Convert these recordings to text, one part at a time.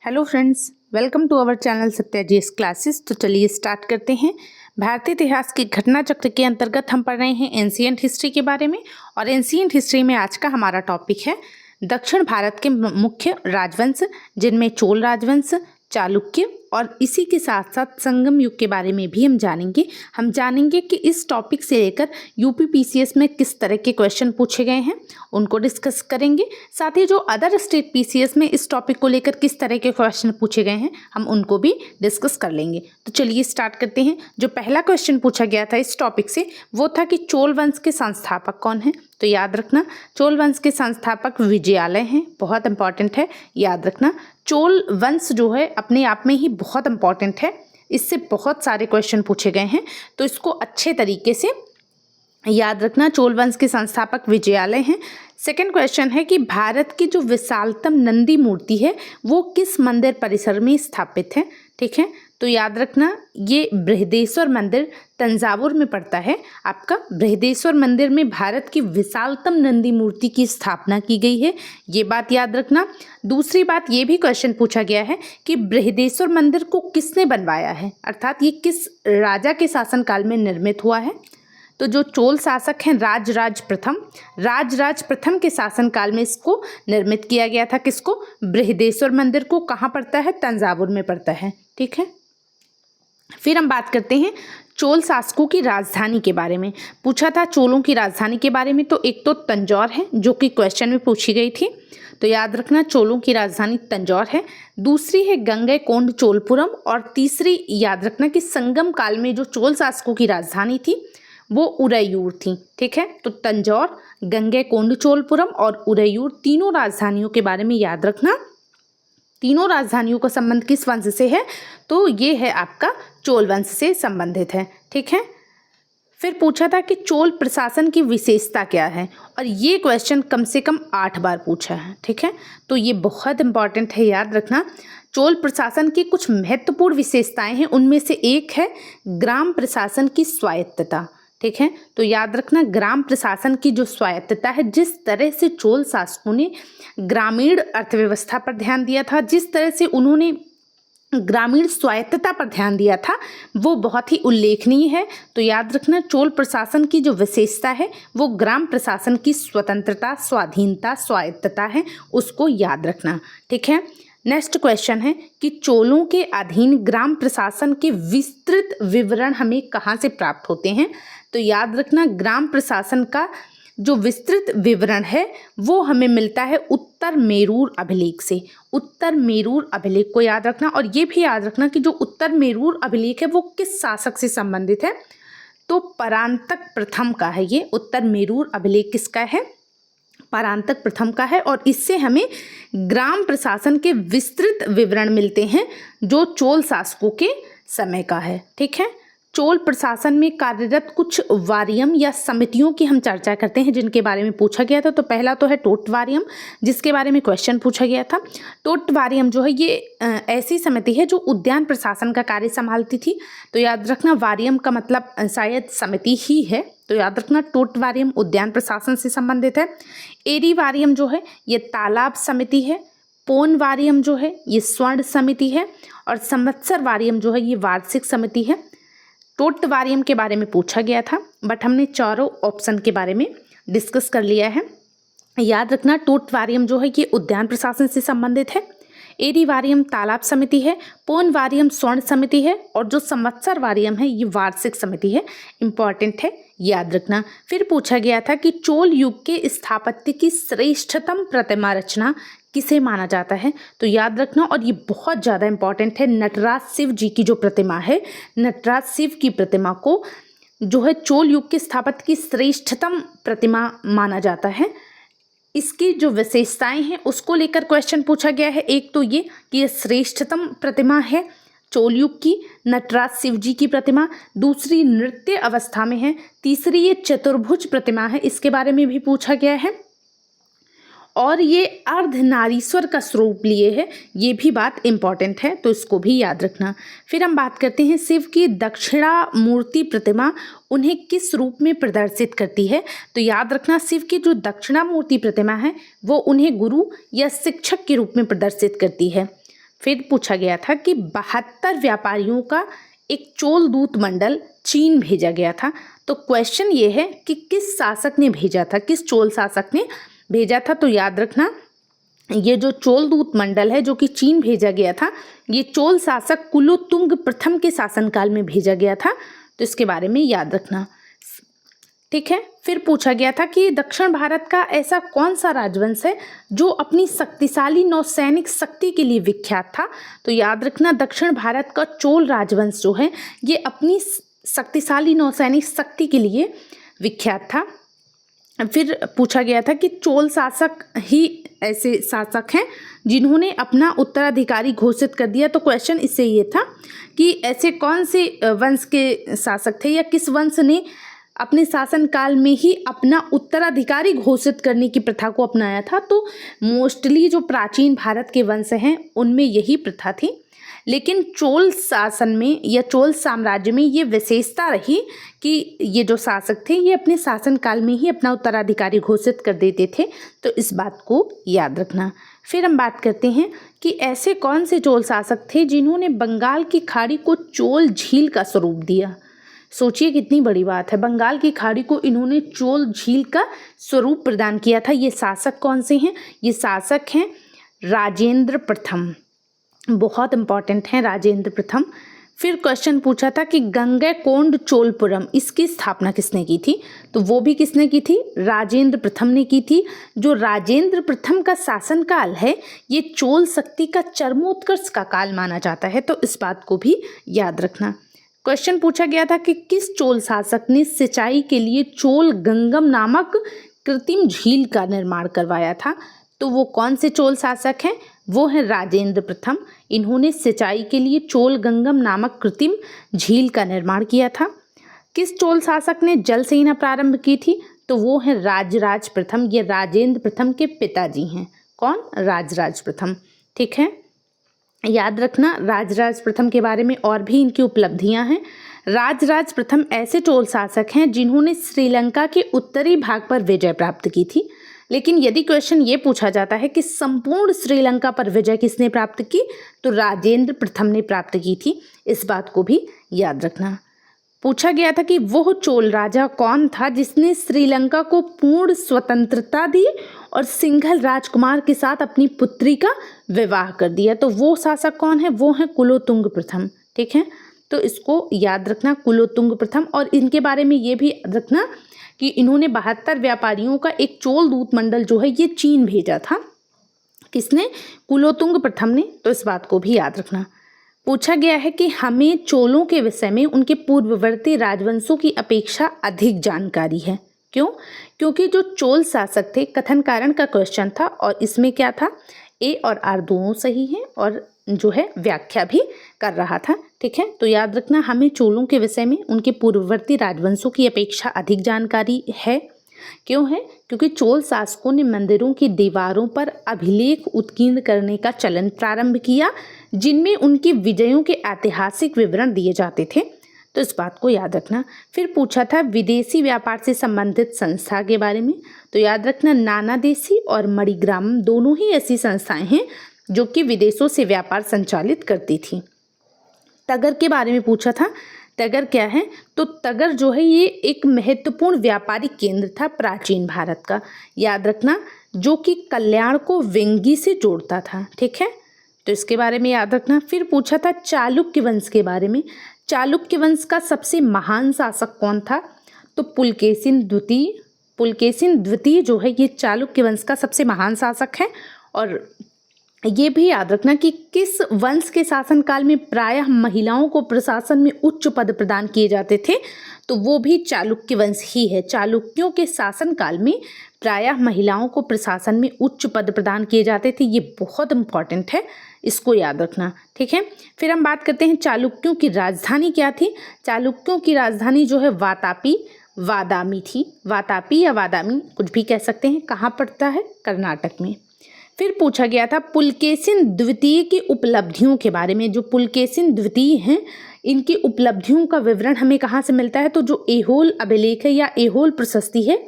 Hello friends, welcome to our channel Satya GS classes. तो चलिए start करते हैं। भारतीय इतिहास के घटना चक्र के अंतर्गत हम पढ़ रहे हैं एंशिएंट हिस्ट्री के बारे में। और एंशिएंट हिस्ट्री में आज का हमारा टॉपिक है दक्षिण भारत के मुख्य राजवंश, जिनमें चोल राजवंश, चालुक्य और इसी के साथ साथ संगम युग के बारे में भी हम जानेंगे कि इस टॉपिक से लेकर यूपीपीसीएस में किस तरह के क्वेश्चन पूछे गए हैं, उनको डिस्कस करेंगे। साथ ही जो अदर स्टेट पीसीएस में इस टॉपिक को लेकर किस तरह के क्वेश्चन पूछे गए हैं, हम उनको भी डिस्कस कर लेंगे। तो चलिए स्टार्ट करते हैं। जो पहला क्वेश्चन पूछा गया था इस टॉपिक से वो था कि चोल वंश के संस्थापक कौन हैं। तो याद रखना, चोल वंश के संस्थापक विजयालय हैं। बहुत इंपॉर्टेंट है, याद रखना। चोल वंश जो है अपने आप में ही बहुत इंपॉर्टेंट है, इससे बहुत सारे क्वेश्चन पूछे गए हैं, तो इसको अच्छे तरीके से याद रखना। चोल वंश के संस्थापक विजयालय हैं। सेकंड क्वेश्चन है कि भारत की जो विशालतम नंदी मूर्ति है वो किस मंदिर परिसर में स्थापित है। ठीक है, तो याद रखना ये बृहदेश्वर मंदिर तंजावुर में पड़ता है। आपका बृहदेश्वर मंदिर में भारत की विशालतम नंदी मूर्ति की स्थापना की गई है, ये बात याद रखना। दूसरी बात ये भी क्वेश्चन पूछा गया है कि बृहदेश्वर मंदिर को किसने बनवाया है, अर्थात ये किस राजा के शासनकाल में निर्मित हुआ है। तो जो चोल शासक हैं राजराज प्रथम के शासनकाल में इसको निर्मित किया गया था। किसको? बृहदेश्वर मंदिर को। कहाँ पड़ता है? तंजावुर में पड़ता है। ठीक है, फिर हम बात करते हैं चोल शासकों की राजधानी के बारे में। पूछा था चोलों की राजधानी के बारे में, तो एक तो तंजौर है जो कि क्वेश्चन में पूछी गई थी, तो याद रखना चोलों की राजधानी तंजौर है। दूसरी है गंगैकोंड चोलपुरम, और तीसरी याद रखना कि संगम काल में जो चोल शासकों की राजधानी थी वो उरैयूर थी। ठीक है, तो तंजौर, गंगैकोंड चोलपुरम और उरैयूर तीनों राजधानियों के बारे में याद रखना। तीनों राजधानियों का संबंध किस वंश से है? तो ये है आपका चोल वंश से संबंधित है। ठीक है, फिर पूछा था कि चोल प्रशासन की विशेषता क्या है, और ये क्वेश्चन कम से कम 8 बार पूछा है। ठीक है, तो ये बहुत इंपॉर्टेंट है, याद रखना। चोल प्रशासन की कुछ महत्वपूर्ण विशेषताएं हैं, उनमें से एक है ग्राम प्रशासन की स्वायत्तता। ठीक है, तो याद रखना ग्राम प्रशासन की जो स्वायत्तता है, जिस तरह से चोल शासकों ने ग्रामीण अर्थव्यवस्था पर ध्यान दिया था, जिस तरह से उन्होंने ग्रामीण स्वायत्तता पर ध्यान दिया था, वो बहुत ही उल्लेखनीय है। तो याद रखना चोल प्रशासन की जो विशेषता है वो ग्राम प्रशासन की स्वतंत्रता, स्वाधीनता, स्वायत्तता है, उसको याद रखना। ठीक है, नेक्स्ट क्वेश्चन है कि चोलों के अधीन ग्राम प्रशासन के विस्तृत विवरण हमें कहाँ से प्राप्त होते हैं। तो याद रखना ग्राम प्रशासन का जो विस्तृत विवरण है वो हमें मिलता है उत्तर मेरूर अभिलेख से। उत्तर मेरूर अभिलेख को याद रखना, और ये भी याद रखना कि जो उत्तर मेरूर अभिलेख है वो किस शासक से संबंधित है। तो परांतक प्रथम का है ये उत्तर मेरूर अभिलेख। किसका है? परांतक प्रथम का है, और इससे हमें ग्राम प्रशासन के विस्तृत विवरण मिलते हैं जो चोल शासकों के समय का है। ठीक है, चोल प्रशासन में कार्यरत कुछ वारियम या समितियों की हम चर्चा करते हैं जिनके बारे में पूछा गया था। तो पहला तो है टोट वारियम, जिसके बारे में क्वेश्चन पूछा गया था। टोट वारियम जो है ये ऐसी समिति है जो उद्यान प्रशासन का कार्य संभालती थी। तो याद रखना वारियम का मतलब शायद समिति ही है, तो याद रखना टोट वारियम उद्यान प्रशासन से संबंधित है। एरी वारियम जो है ये तालाब समिति है। पोन वारियम जो है ये स्वर्ण समिति है, और संवत्सर वारियम जो है ये वार्षिक समिति है। टोट वारियम के बारे में पूछा गया था, बट हमने चारों ऑप्शन के बारे में डिस्कस कर लिया है। याद रखना टोट वारियम जो है ये उद्यान प्रशासन से संबंधित है। एरी वारियम तालाब समिति है। पोन वारियम स्वर्ण समिति है, और जो संवत्सर वारियम है ये वार्षिक समिति है। इंपॉर्टेंट है, याद रखना। फिर पूछा गया था कि चोल युग के स्थापत्य की श्रेष्ठतम प्रतिमा रचना किसे माना जाता है। तो याद रखना, और ये बहुत ज़्यादा इंपॉर्टेंट है, नटराज शिव जी की जो प्रतिमा है, नटराज शिव की प्रतिमा को जो है चोल युग के स्थापत्य की श्रेष्ठतम प्रतिमा माना जाता है। इसकी जो विशेषताएं हैं उसको लेकर क्वेश्चन पूछा गया है। एक तो ये कि ये श्रेष्ठतम प्रतिमा है चोल युग की, नटराज शिव जी की प्रतिमा। दूसरी नृत्य अवस्था में है। तीसरी ये चतुर्भुज प्रतिमा है, इसके बारे में भी पूछा गया है। और ये अर्धनारीश्वर का स्वरूप लिए है, ये भी बात इंपॉर्टेंट है, तो इसको भी याद रखना। फिर हम बात करते हैं शिव की दक्षिणा मूर्ति प्रतिमा उन्हें किस रूप में प्रदर्शित करती है। तो याद रखना शिव की जो दक्षिणा मूर्ति प्रतिमा है वो उन्हें गुरु या शिक्षक के रूप में प्रदर्शित करती है। फिर पूछा गया था कि 72 व्यापारियों का एक चोल दूत मंडल चीन भेजा गया था। तो क्वेश्चन ये है कि किस शासक ने भेजा था, किस चोल शासक ने भेजा था। तो याद रखना ये जो चोल दूत मंडल है जो कि चीन भेजा गया था, ये चोल शासक कुलोतुंग प्रथम के शासनकाल में भेजा गया था। तो इसके बारे में याद रखना, ठीक है। फिर पूछा गया था कि दक्षिण भारत का ऐसा कौन सा राजवंश है जो अपनी शक्तिशाली नौसैनिक शक्ति के लिए विख्यात था। तो याद रखना दक्षिण भारत का चोल राजवंश जो है ये अपनी शक्तिशाली नौसैनिक शक्ति के लिए विख्यात था। फिर पूछा गया था कि चोल शासक ही ऐसे शासक हैं जिन्होंने अपना उत्तराधिकारी घोषित कर दिया। तो क्वेश्चन इससे ये था कि ऐसे कौन से वंश के शासक थे या किस वंश ने अपने शासनकाल में ही अपना उत्तराधिकारी घोषित करने की प्रथा को अपनाया था। तो मोस्टली जो प्राचीन भारत के वंश हैं उनमें यही प्रथा थी, लेकिन चोल शासन में या चोल साम्राज्य में ये विशेषता रही कि ये जो शासक थे ये अपने शासनकाल में ही अपना उत्तराधिकारी घोषित कर देते थे। तो इस बात को याद रखना। फिर हम बात करते हैं कि ऐसे कौन से चोल शासक थे जिन्होंने बंगाल की खाड़ी को चोल झील का स्वरूप दिया। सोचिए कितनी बड़ी बात है, बंगाल की खाड़ी को इन्होंने चोल झील का स्वरूप प्रदान किया था। ये शासक कौन से हैं? ये शासक हैं राजेंद्र प्रथम, बहुत इंपॉर्टेंट है राजेंद्र प्रथम। फिर क्वेश्चन पूछा था कि गंगैकोंड चोलपुरम, इसकी स्थापना किसने की थी। तो वो भी किसने की थी? राजेंद्र प्रथम ने की थी। जो राजेंद्र प्रथम का शासनकाल है ये चोल शक्ति का चरमोत्कर्ष का काल माना जाता है। तो इस बात को भी याद रखना। क्वेश्चन पूछा गया था कि किस चोल शासक ने सिंचाई के लिए चोल गंगम नामक कृत्रिम झील का निर्माण करवाया था। तो वो कौन से चोल शासक हैं? वो है राजेंद्र प्रथम। इन्होंने सिंचाई के लिए चोल गंगम नामक कृत्रिम झील का निर्माण किया था। किस चोल शासक ने जल सेना प्रारंभ की थी? तो वो है राजराज प्रथम। ये राजेंद्र प्रथम के पिताजी हैं। कौन? राजराज प्रथम, ठीक है। याद रखना राजराज प्रथम के बारे में और भी इनकी उपलब्धियां हैं। राजराज प्रथम ऐसे चोल शासक हैं जिन्होंने श्रीलंका के उत्तरी भाग पर विजय प्राप्त की थी। लेकिन यदि क्वेश्चन ये पूछा जाता है कि संपूर्ण श्रीलंका पर विजय किसने प्राप्त की, तो राजेंद्र प्रथम ने प्राप्त की थी। इस बात को भी याद रखना। पूछा गया था कि वह चोल राजा कौन था जिसने श्रीलंका को पूर्ण स्वतंत्रता दी और सिंघल राजकुमार के साथ अपनी पुत्री का विवाह कर दिया। तो वो शासक कौन है? वो है कुलोतुंग प्रथम, ठीक है। तो इसको याद रखना, कुलोतुंग प्रथम। और इनके बारे में ये भी याद रखना कि इन्होंने 72 व्यापारियों का एक चोल दूत मंडल जो है ये चीन भेजा था। किसने? कुलोतुंग प्रथम ने। तो इस बात को भी याद रखना। पूछा गया है कि हमें चोलों के विषय में उनके पूर्ववर्ती राजवंशों की अपेक्षा अधिक जानकारी है। क्यों? क्योंकि जो चोल शासक थे, कथन कारण का क्वेश्चन था और इसमें क्या था, ए और आर दोनों सही हैं और जो है व्याख्या भी कर रहा था, ठीक है। तो याद रखना हमें चोलों के विषय में उनके पूर्ववर्ती राजवंशों की अपेक्षा अधिक जानकारी है। क्यों है? क्योंकि चोल शासकों ने मंदिरों की दीवारों पर अभिलेख उत्कीर्ण करने का चलन प्रारंभ किया जिनमें उनकी विजयों के ऐतिहासिक विवरण दिए जाते थे। तो इस बात को याद रखना। फिर पूछा था विदेशी व्यापार से संबंधित संस्था के बारे में। तो याद रखना नानादेशी और मणिग्राम दोनों ही ऐसी संस्थाएं हैं जो कि विदेशों से व्यापार संचालित करती थी। तगर के बारे में पूछा था। तगर क्या है? तो तगर जो है ये एक महत्वपूर्ण व्यापारिक केंद्र था प्राचीन भारत का, याद रखना, जो कि कल्याण को वेंगी से जोड़ता था, ठीक है। तो इसके बारे में याद रखना। फिर पूछा था चालुक्य वंश के बारे में। चालुक्य वंश का सबसे महान शासक कौन था? तो पुलकेशिन द्वितीय। पुलकेशिन द्वितीय जो है ये चालुक्य वंश का सबसे महान शासक है। और ये भी याद रखना कि किस वंश के शासनकाल में प्रायः महिलाओं को प्रशासन में उच्च पद प्रदान किए जाते थे, तो वो भी चालुक्य वंश ही है। चालुक्यों के शासनकाल में प्रायः महिलाओं को प्रशासन में उच्च पद प्रदान किए जाते थे। ये बहुत इंपॉर्टेंट है, इसको याद रखना, ठीक है। फिर हम बात करते हैं चालुक्यों की राजधानी क्या थी। चालुक्यों की राजधानी जो है वातापी वादामी थी। वातापी या वादामी कुछ भी कह सकते हैं। कहाँ पड़ता है? कर्नाटक में। फिर पूछा गया था पुलकेशिन द्वितीय की उपलब्धियों के बारे में। जो पुलकेशिन द्वितीय हैं इनकी उपलब्धियों का विवरण हमें कहाँ से मिलता है? तो जो ऐहोल अभिलेख है या ऐहोल प्रशस्ति है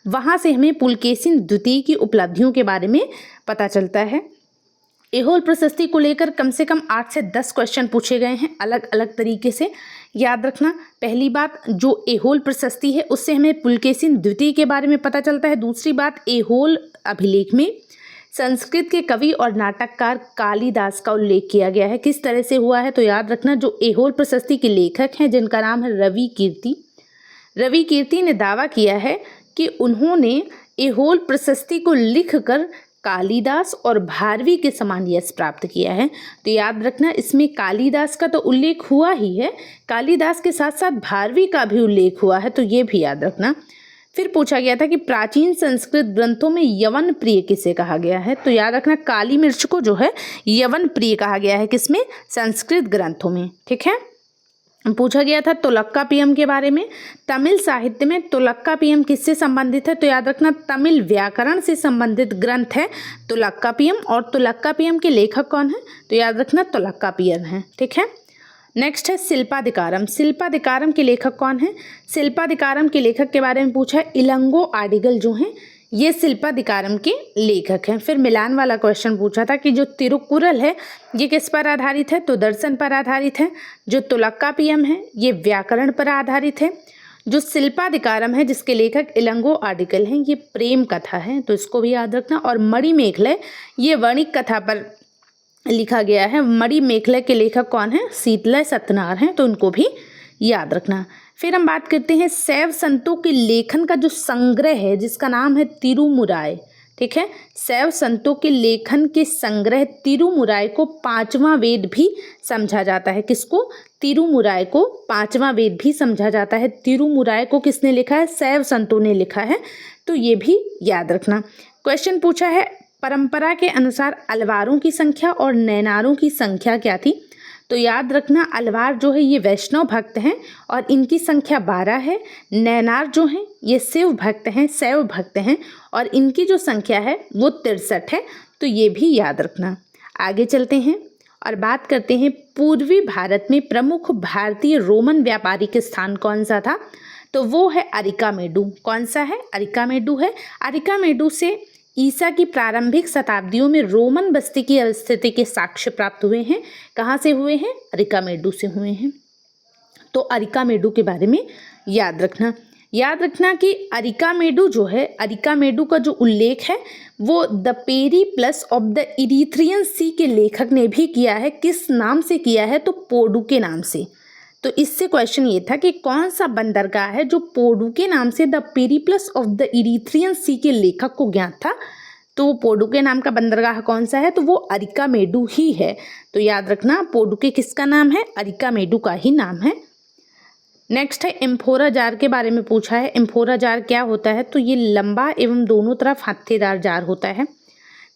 वहाँ से हमें पुलकेशिन द्वितीय की उपलब्धियों के बारे में पता चलता है। एहोल प्रशस्ति को लेकर कम से कम 8 से 10 क्वेश्चन पूछे गए हैं अलग अलग तरीके से। याद रखना, पहली बात जो एहोल प्रशस्ति है उससे हमें पुलकेशिन द्वितीय के बारे में पता चलता है। दूसरी बात, एहोल अभिलेख में संस्कृत के कवि और नाटककार कालिदास का उल्लेख किया गया है। किस तरह से हुआ है? तो याद रखना, जो एहोल प्रशस्ति के लेखक हैं जिनका नाम है रवि कीर्ति ने दावा किया है कि उन्होंने एहोल प्रशस्ति को लिखकर कालिदास और भारवी के समान यश प्राप्त किया है। तो याद रखना, इसमें कालिदास का तो उल्लेख हुआ ही है, कालिदास के साथ साथ भारवी का भी उल्लेख हुआ है, तो ये भी याद रखना। फिर पूछा गया था कि प्राचीन संस्कृत ग्रंथों में यवन प्रिय किसे कहा गया है? तो याद रखना, काली मिर्च को जो है यवन प्रिय कहा गया है। किसमें? संस्कृत ग्रंथों में। ठीक है। पूछा गया था तोलक्कापियम के बारे में। तमिल साहित्य में तोलक्कापियम किससे संबंधित है? तो याद रखना, तमिल व्याकरण से संबंधित ग्रंथ है तोलक्कापियम। और तोलक्कापियम के लेखक कौन है? तो याद रखना, तोलक्कापियन है। ठीक है। नेक्स्ट है शिल्पाधिकारम। शिल्पाधिकारम के लेखक कौन है? शिल्पाधिकारम के लेखक के बारे में पूछा है इलंगो आडिगल जो हैं ये शिल्पाधिकारम के लेखक हैं। फिर मिलान वाला क्वेश्चन पूछा था कि जो तिरुकुरल है ये किस पर आधारित है? तो दर्शन पर आधारित है। जो तोलक्कापियम है ये व्याकरण पर आधारित है। जो शिल्पाधिकारम है जिसके लेखक इलंगो आडिगल हैं ये प्रेम कथा है, तो इसको भी याद रखना। और मणिमेखलय ये वर्णिक कथा पर लिखा गया है। मणिमेखलय के लेखक कौन है? शीतलय सत्यनारायण हैं, तो उनको भी याद रखना। फिर हम बात करते हैं शैव संतों के लेखन का जो संग्रह है जिसका नाम है तिरुमुराय। ठीक है। शैव संतों के लेखन के संग्रह तिरुमुराय को पांचवा वेद भी समझा जाता है। किसको? तिरुमुराय को पांचवा वेद भी समझा जाता है। तिरुमुराय को किसने लिखा है? शैव संतों ने लिखा है, तो ये भी याद रखना। क्वेश्चन पूछा है परंपरा के अनुसार अलवारों की संख्या और नैनारों की संख्या क्या थी? तो याद रखना, अलवार जो है ये वैष्णव भक्त हैं और इनकी संख्या 12 है। नैनार जो हैं ये शिव भक्त हैं, शैव भक्त हैं, और इनकी जो संख्या है वो 63 है, तो ये भी याद रखना। आगे चलते हैं और बात करते हैं पूर्वी भारत में प्रमुख भारतीय रोमन व्यापारिक स्थान कौन सा था? तो वो है अरिकामेडु। कौन सा है? अरिकामेडु है। अरिकामेडु से ईसा की प्रारंभिक शताब्दियों में रोमन बस्ती की स्थिति के साक्ष्य प्राप्त हुए हैं। कहाँ से हुए हैं? अरिकामेडु से हुए हैं। तो अरिकामेडु के बारे में याद रखना। याद रखना कि अरिकामेडु जो है, अरिकामेडु का जो उल्लेख है वो the periplus of the Erythraean sea के लेखक ने भी किया है। किस नाम से किया है? तो पोडू के नाम से। तो इससे क्वेश्चन ये था कि कौन सा बंदरगाह है जो पोडू के नाम से the periplus of the Erythraean sea के लेखक को ज्ञात था? तो पोडू के नाम का बंदरगाह कौन सा है? तो वो अरिकामेडु ही है। तो याद रखना, पोडू के किसका नाम है? अरिकामेडु का ही नाम है। नेक्स्ट है एम्फोरा जार के बारे में पूछा है। एम्फोरा जार क्या होता है? तो ये लंबा एवं दोनों तरफ हत्थेदार जार होता है।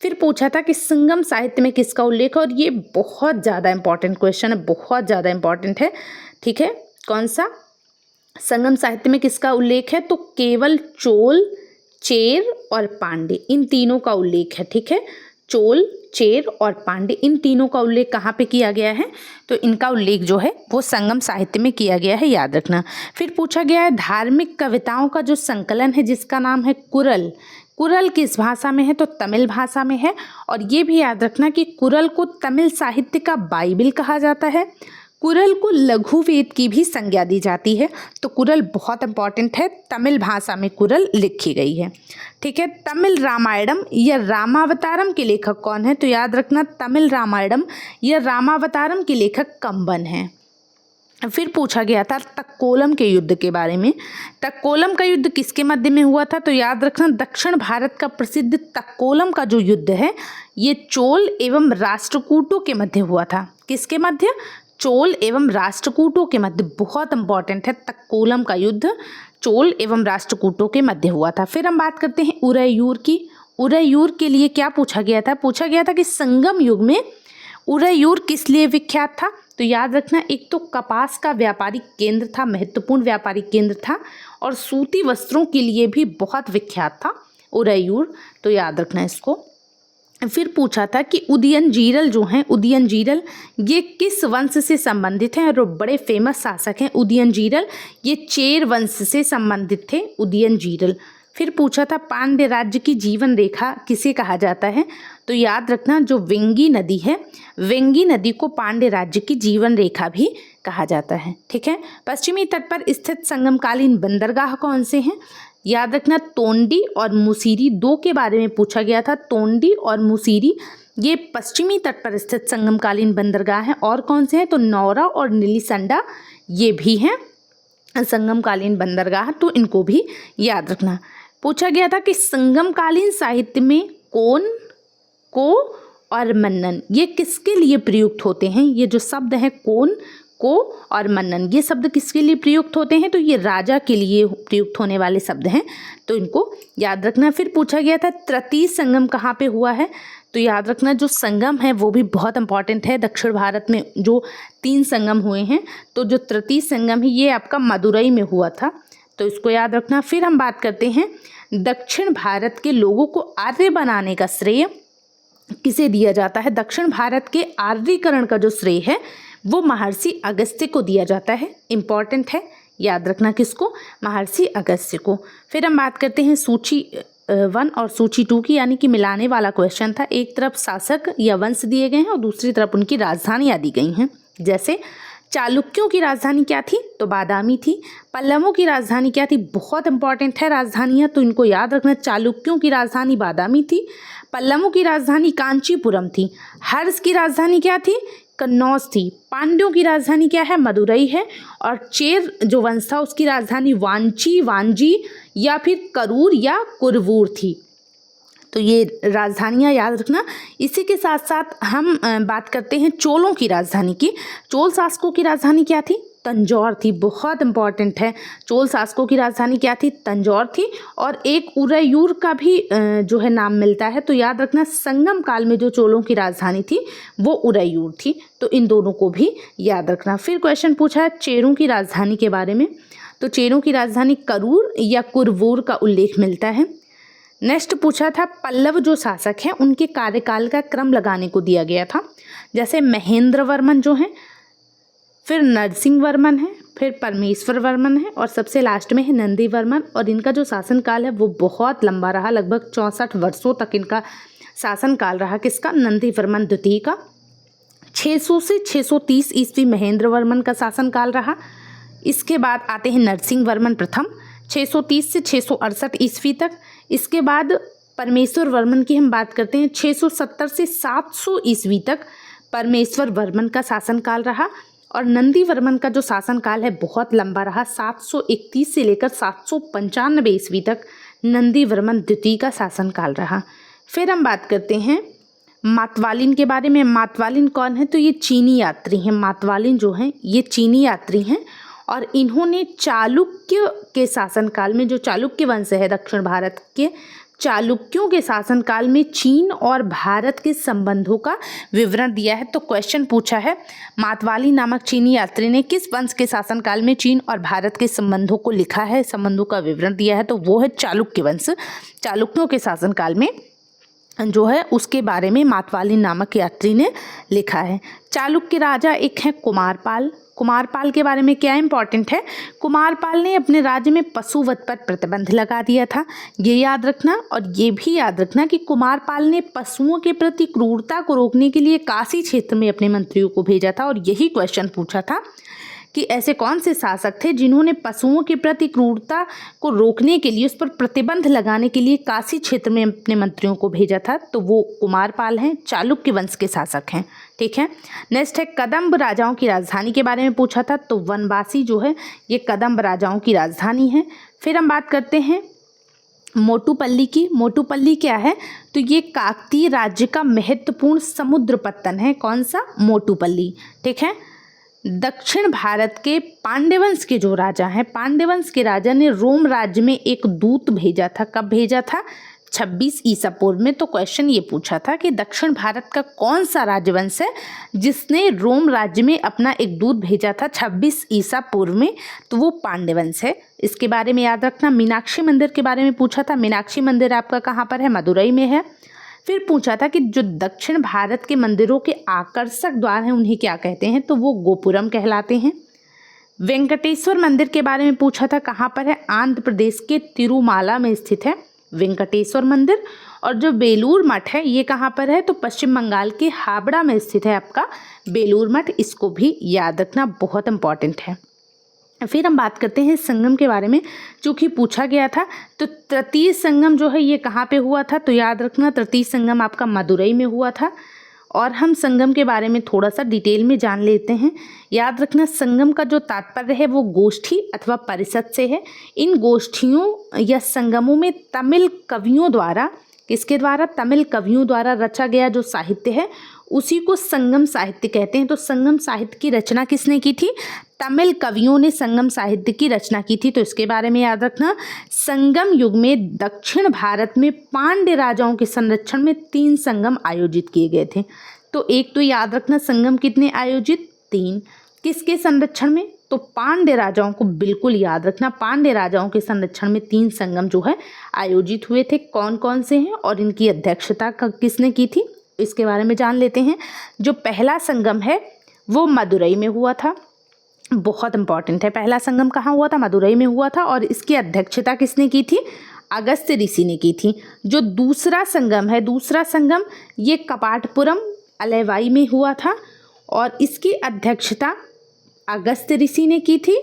फिर पूछा था कि संगम साहित्य में किसका उल्लेख है, और ये बहुत ज़्यादा इंपॉर्टेंट क्वेश्चन है, बहुत ज़्यादा इंपॉर्टेंट है। ठीक है। कौन सा? संगम साहित्य में किसका उल्लेख है? तो केवल चोल, चेर और पांडे, इन तीनों का उल्लेख है। ठीक है। चोल, चेर और पांडे, इन तीनों का उल्लेख कहाँ पे किया गया है? तो इनका उल्लेख जो है वो संगम साहित्य में किया गया है, याद रखना। फिर पूछा गया है धार्मिक कविताओं का जो संकलन है जिसका नाम है कुरल। कुरल किस भाषा में है? तो तमिल भाषा में है। और ये भी याद रखना कि कुरल को तमिल साहित्य का बाइबिल कहा जाता है। कुरल को लघु वेद की भी संज्ञा दी जाती है। तो कुरल बहुत इंपॉर्टेंट है, तमिल भाषा में कुरल लिखी गई है। ठीक है। तमिल रामायणम या रामावतारम के लेखक कौन है? तो याद रखना, तमिल रामायणम या रामावतारम के लेखक कंबन हैं। फिर पूछा गया था तक्कोलम के युद्ध के बारे में। तक्कोलम का युद्ध किसके मध्य में हुआ था? तो याद रखना, दक्षिण भारत का प्रसिद्ध तक्कोलम का जो युद्ध है ये चोल एवं राष्ट्रकूटों के मध्य हुआ था। किसके मध्य? चोल एवं राष्ट्रकूटों के मध्य। बहुत इंपॉर्टेंट है, तक्कोलम का युद्ध चोल एवं राष्ट्रकूटों के मध्य हुआ था। फिर हम बात करते हैं उरैयूर की। उरैयूर के लिए क्या पूछा गया था? पूछा गया था कि संगम युग में उरैयूर किस लिए विख्यात था? तो याद रखना, एक तो कपास का व्यापारिक केंद्र था, महत्वपूर्ण व्यापारिक केंद्र था, और सूती वस्त्रों के लिए भी बहुत विख्यात था उरैयूर, तो याद रखना इसको। फिर पूछा था कि उदयनजीरल जो हैं, उदयनजीरल ये किस वंश से संबंधित हैं? और बड़े फेमस शासक हैं उदयनजीरल, ये चेर वंश से संबंधित थे उदयनजीरल। फिर पूछा था पांड्य राज्य की जीवन रेखा किसे कहा जाता है, तो याद रखना जो वेंगी नदी है, वेंगी नदी को पांड्य राज्य की जीवन रेखा भी कहा जाता है। ठीक है। पश्चिमी तट पर स्थित संगमकालीन बंदरगाह कौन से हैं, याद रखना तोंडी और मुसीरी, दो के बारे में पूछा गया था। तोंडी और मुसीरी ये पश्चिमी तट पर स्थित संगमकालीन बंदरगाह हैं। और कौन से हैं, तो नौरा और नीलीसंडा ये भी हैं संगमकालीन बंदरगाह, तो इनको भी याद रखना। पूछा गया था कि संगमकालीन साहित्य में कोन, को और मन्नन ये किसके लिए प्रयुक्त होते हैं। ये जो शब्द हैं कोन, को और मन्नन, ये शब्द किसके लिए प्रयुक्त होते हैं, तो ये राजा के लिए प्रयुक्त होने वाले शब्द हैं, तो इनको याद रखना। फिर पूछा गया था तृतीय संगम कहाँ पे हुआ है, तो याद रखना जो संगम है वो भी बहुत इंपॉर्टेंट है। दक्षिण भारत में जो 3 संगम हुए हैं, तो जो तृतीय संगम है ये आपका मदुरई में हुआ था, तो इसको याद रखना। फिर हम बात करते हैं दक्षिण भारत के लोगों को आर्य बनाने का श्रेय किसे दिया जाता है। दक्षिण भारत के आर्यीकरण का जो श्रेय है वो महर्षि अगस्त्य को दिया जाता है, इंपॉर्टेंट है, याद रखना किसको, महर्षि अगस्त्य को। फिर हम बात करते हैं सूची 1 और सूची 2 की, यानी कि मिलाने वाला क्वेश्चन था। एक तरफ शासक या वंश दिए गए हैं और दूसरी तरफ उनकी राजधानियाँ दी गई हैं। जैसे चालुक्यों की राजधानी क्या थी, तो बादामी थी। पल्लवों की राजधानी क्या थी, बहुत इंपॉर्टेंट है राजधानियाँ, तो इनको याद रखना। चालुक्यों की राजधानी बादामी थी, पल्लवों की राजधानी कांचीपुरम थी। हर्ष की राजधानी क्या थी, कन्नौज थी। पांड्यों की राजधानी क्या है, मदुरई है। और चेर जो वंश था उसकी राजधानी वांची, वांजी या फिर करूर या कुरवूर थी। तो ये राजधानियाँ याद रखना। इसी के साथ साथ हम बात करते हैं चोलों की राजधानी की। चोल शासकों की राजधानी क्या थी, तंजौर थी, बहुत इंपॉर्टेंट है। चोल शासकों की राजधानी क्या थी, तंजौर थी। और एक उरैयूर का भी जो है नाम मिलता है, तो याद रखना संगम काल में जो चोलों की राजधानी थी वो उरैयूर थी, तो इन दोनों को भी याद रखना। फिर क्वेश्चन पूछा है चेरों की राजधानी के बारे में, तो चेरों की राजधानी करूर या कुरवूर का उल्लेख मिलता है। नेक्स्ट पूछा था पल्लव जो शासक हैं उनके कार्यकाल का क्रम लगाने को दिया गया था। जैसे महेंद्र वर्मन जो हैं, फिर नरसिंह वर्मन है, फिर परमेश्वर वर्मन है और सबसे लास्ट में है नंदी वर्मन। और इनका जो शासनकाल है वो बहुत लंबा रहा, लगभग 64 वर्षों तक इनका शासनकाल रहा। किसका, नंदी वर्मन द्वितीय का। 600 से 630 ईस्वी महेंद्र वर्मन का शासनकाल रहा। इसके बाद आते हैं नरसिंह वर्मन प्रथम, 630 से 668 ईस्वी तक। इसके बाद परमेश्वर वर्मन की हम बात करते हैं, 670 से 700 ईस्वी तक परमेश्वर वर्मन का शासनकाल रहा। और नंदी वर्मन का जो शासनकाल है बहुत लंबा रहा, 731 से लेकर 795 ईस्वी तक नंदी वर्मन द्वितीय का शासनकाल रहा। फिर हम बात करते हैं मातवालिन के बारे में। मातवालिन कौन है, तो ये चीनी यात्री हैं। मातवालिन जो हैं ये चीनी यात्री हैं और इन्होंने चालुक्य के शासनकाल में, जो चालुक्य वंश है दक्षिण भारत के, चालुक्यों के शासनकाल में चीन और भारत के संबंधों का विवरण दिया है। तो क्वेश्चन पूछा है मातवाली नामक चीनी यात्री ने किस वंश के शासनकाल में चीन और भारत के संबंधों को लिखा है, संबंधों का विवरण दिया है, तो वो है चालुक्य वंश। चालुक्यों के शासनकाल में जो है उसके बारे में मातवाली नामक यात्री ने लिखा है। चालुक्य राजा एक है कुमारपाल। कुमारपाल के बारे में क्या इंपॉर्टेंट है, कुमारपाल ने अपने राज्य में पशुवध पर प्रतिबंध लगा दिया था, ये याद रखना। और ये भी याद रखना कि कुमारपाल ने पशुओं के प्रति क्रूरता को रोकने के लिए काशी क्षेत्र में अपने मंत्रियों को भेजा था। और यही क्वेश्चन पूछा था कि ऐसे कौन से शासक थे जिन्होंने पशुओं के प्रति क्रूरता को रोकने के लिए, उस पर प्रतिबंध लगाने के लिए काशी क्षेत्र में अपने मंत्रियों को भेजा था, तो वो कुमारपाल हैं, चालुक्य वंश के शासक हैं। ठीक है। नेक्स्ट है कदम्ब राजाओं की राजधानी के बारे में पूछा था, तो वनवासी जो है ये कदम्ब राजाओं की राजधानी है। फिर हम बात करते हैं मोटुपल्ली की। मोटुपल्ली क्या है, तो ये काकतीय राज्य का महत्वपूर्ण समुद्र पत्तन है। कौन सा, मोटुपल्ली। ठीक है। दक्षिण भारत के पांड्यवंश के जो राजा हैं, पांड्यवंश के राजा ने रोम राज्य में एक दूत भेजा था। कब भेजा था, 26 ईसा पूर्व में। तो क्वेश्चन ये पूछा था कि दक्षिण भारत का कौन सा राजवंश है जिसने रोम राज्य में अपना एक दूत भेजा था 26 ईसा पूर्व में, तो वो पांड्यवंश है। इसके बारे में याद रखना। मीनाक्षी मंदिर के बारे में पूछा था, मीनाक्षी मंदिर आपका कहाँ पर है, मदुरई में है। फिर पूछा था कि जो दक्षिण भारत के मंदिरों के आकर्षक द्वार हैं उन्हें क्या कहते हैं, तो वो गोपुरम कहलाते हैं। वेंकटेश्वर मंदिर के बारे में पूछा था, कहाँ पर है? आंध्र प्रदेश के तिरुमाला में स्थित है वेंकटेश्वर मंदिर। और जो बेलूर मठ है ये कहाँ पर है? तो पश्चिम बंगाल के हावड़ा में स्थित है आपका बेलूर मठ। इसको भी याद रखना, बहुत इंपॉर्टेंट है। फिर हम बात करते हैं संगम के बारे में, चूँकि पूछा गया था। तो तृतीय संगम जो है ये कहाँ पे हुआ था? तो याद रखना तृतीय संगम आपका मदुरई में हुआ था। और हम संगम के बारे में थोड़ा सा डिटेल में जान लेते हैं। याद रखना संगम का जो तात्पर्य है वो गोष्ठी अथवा परिषद से है। इन गोष्ठियों या संगमों में तमिल कवियों द्वारा, किसके द्वारा? तमिल कवियों द्वारा रचा गया जो साहित्य है उसी को संगम साहित्य कहते हैं। तो संगम साहित्य की रचना किसने की थी? तमिल कवियों ने संगम साहित्य की रचना की थी। तो इसके बारे में याद रखना। संगम युग में दक्षिण भारत में पांड्य राजाओं के संरक्षण में 3 संगम आयोजित किए गए थे। तो एक तो याद रखना संगम कितने आयोजित? 3। किसके संरक्षण में? तो पांड्य राजाओं को बिल्कुल याद रखना। पांड्य राजाओं के संरक्षण में 3 संगम जो है आयोजित हुए थे। कौन कौन से हैं और इनकी अध्यक्षता किसने की थी, इसके बारे में जान लेते हैं। जो पहला संगम है वो मदुरई में हुआ था, बहुत इंपॉर्टेंट है। पहला संगम कहाँ हुआ था? मदुरई में हुआ था। और इसकी अध्यक्षता किसने की थी? अगस्त्य ऋषि ने की थी। जो दूसरा संगम है, दूसरा संगम ये कपाटपुरम अलेवाई में हुआ था और इसकी अध्यक्षता अगस्त्य ऋषि ने की थी।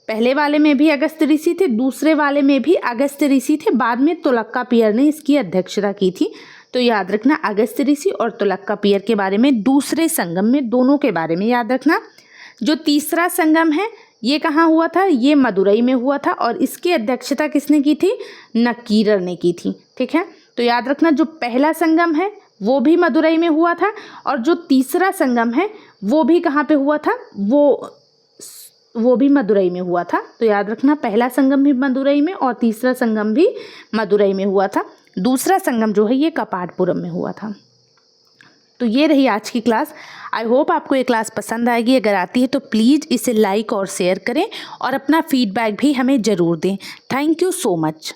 पहले वाले में भी अगस्त्य ऋषि थे, दूसरे वाले में भी अगस्त्य ऋषि थे, बाद में तुलक्कापियर ने इसकी अध्यक्षता की थी। तो याद रखना अगस्त्य ऋषि और तुलक्कापियर के बारे में, दूसरे संगम में, दोनों के बारे में याद रखना। जो तीसरा संगम है ये कहाँ हुआ था? ये मदुरई में हुआ था और इसकी अध्यक्षता किसने की थी? नकीरर ने की थी। ठीक है, तो याद रखना जो पहला संगम है वो भी मदुरई में हुआ था और जो तीसरा संगम है वो भी कहाँ पे हुआ था? वो भी मदुरई में हुआ था। तो याद रखना पहला संगम भी मदुरई में और तीसरा संगम भी मदुरई में हुआ था। दूसरा संगम जो है ये कपाटपुरम में हुआ था। तो ये रही आज की क्लास। आई होप आपको ये क्लास पसंद आएगी। अगर आती है तो प्लीज़ इसे लाइक और शेयर करें और अपना फीडबैक भी हमें ज़रूर दें। Thank you so much.